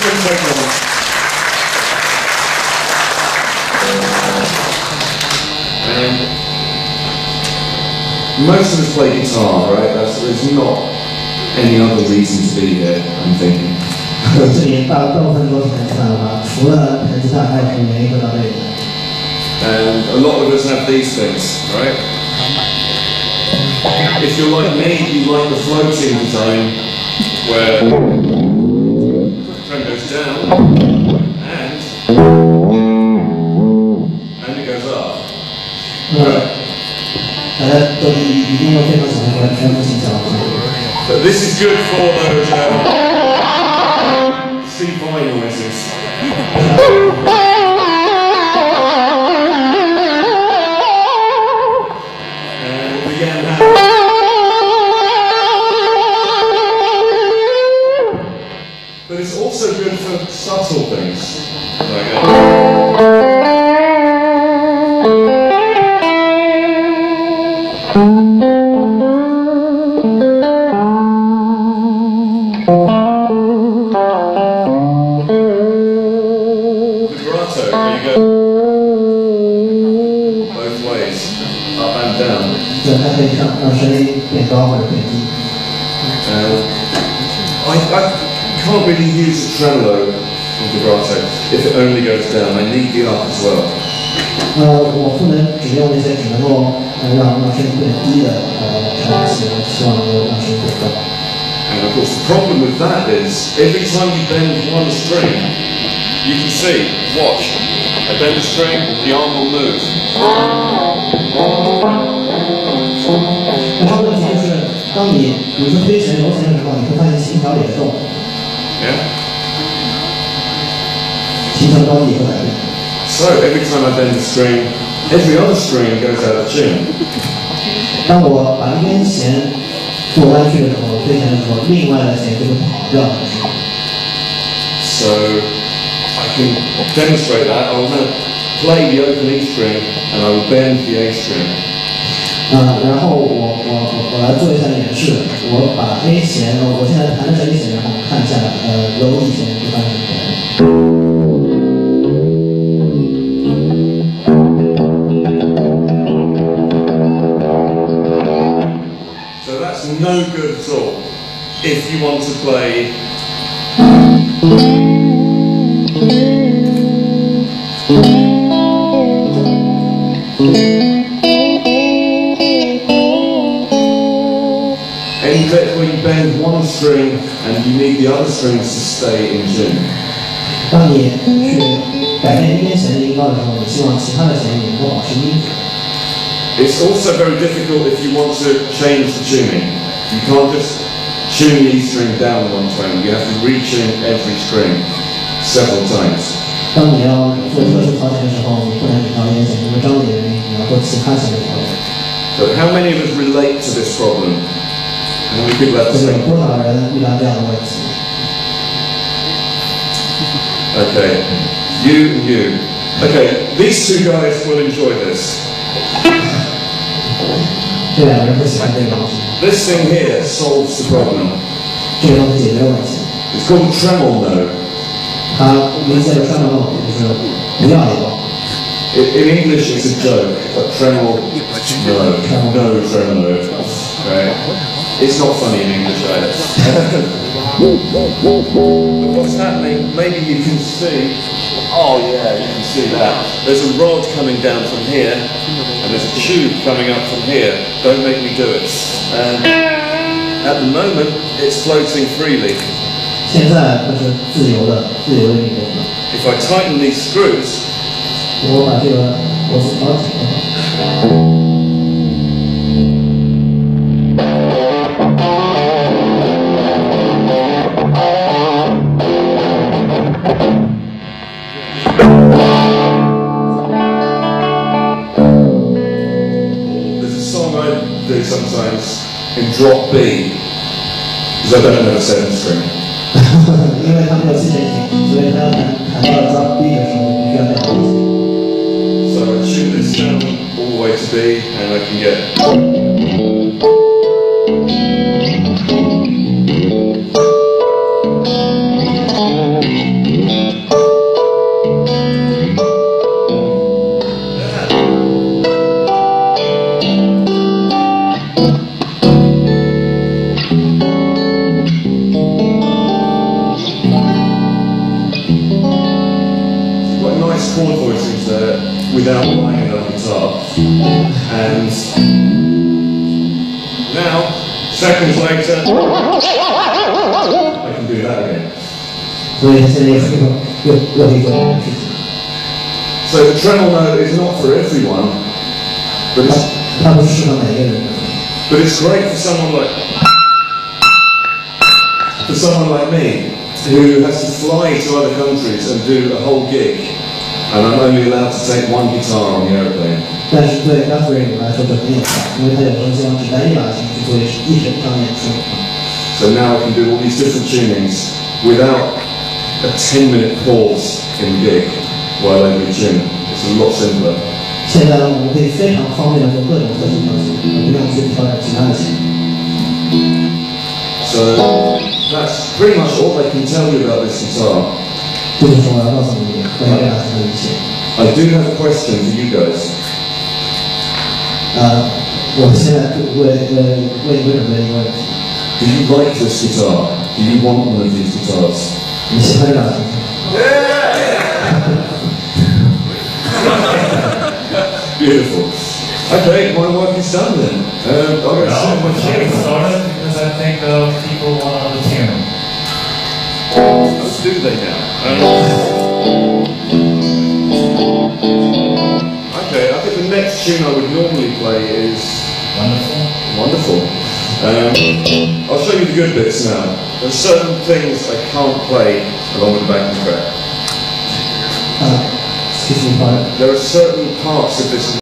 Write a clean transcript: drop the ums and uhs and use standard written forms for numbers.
won't take long. And most of us play guitar, right? There's not any other reason to be here, I'm thinking. 这里大部分都是弹吉他的话，除了弹吉他，还有什么原因会到这里呢？ And a lot of us have these things, right? If you're like me, you like the floating design, where the trem goes down and it goes up. Right? 大家都一定会非常喜欢全部性调。 But this is good for those C5 noises. But it's also good for subtle things. Vibrato, there you go. Both ways, up and down. I can't really use a tremolo on vibrato if it only goes down. I need the up as well. 我不能只用那些只能够让声音变低的调器，希望能够让声音变高。 And of course, the problem with that is every time you bend one string, you can see. Watch. I bend a string, the arm will move. 那它的问题就是，当你比如说推弦揉弦的时候，你会发现琴条也动。 Yeah. 琴条高低也会改变。 So every time I bend a string, every other string goes out of tune. 当我把一根弦做弯曲的时候，推弦的时候，另外的弦就会跑掉。 So I can demonstrate that. I will now play the open E string and I will bend the A string. 然后我来做一下演示。我把 A 弦，我现在弹的是 A 弦，然后看一下揉 E 弦会发生什么。 No good at all if you want to play any bit where you bend one string and you need the other strings to stay in tune. 当你去改变一根弦的音高的时候，你希望其他的弦也能够保持音准。 It's also very difficult if you want to change the tuning. You can't just tune the E string down one tone. You have to retune every string several times. 当你要做特殊调弦的时候，你不能只调一根弦，因为张力的原因，你要做其他弦的调整。So how many of us relate to this problem? How many people have the same? 有多少人遇到这样的问题？ Okay, you and you. Okay, these two guys will enjoy this. 这两个人不喜欢这个东西。 This thing here solves the problem. 这个东西解决问题。 It's called tremolo. 它名字叫 tremolo， 就是不要一个。In English, it's a joke, but tremolo, no tremolo. Right? It's not funny in English either. But what's happening? Maybe you can see. Oh yeah, you can see that. There's a rod coming down from here, and there's a tube coming up from here. Don't make me do it. And at the moment, it's floating freely. 现在它是自由的运动。 If I tighten these screws, 我把这个螺丝调紧的话。 do sometimes in drop B, because I don't have a 7 string. 因为它没有7弦琴，所以它弹到 drop B 的时候，必须要调低。So I tune this down all the way to B, and I can get. without buying another guitar. And now, seconds later, I can do that again. So the treble note is not for everyone, but it's great for someone like me, who has to fly to other countries and do a whole gig, and I'm only allowed to take one guitar on the airplane. So now I can do all these different tunings without a 10-minute pause in the gig while I retune. It's a lot simpler. So that's pretty much all I can tell you about this guitar. I do have a question for you guys. Do you like this guitar? Do you want one of these guitars? Beautiful. Okay, my work is done then. I'm going to set my getting started because I think people want the tune. Oh, do they now? Okay, I think the next tune I would normally play is Wonderful. I'll show you the good bits now. There are certain things I can't play along with the backing track. There are certain parts of this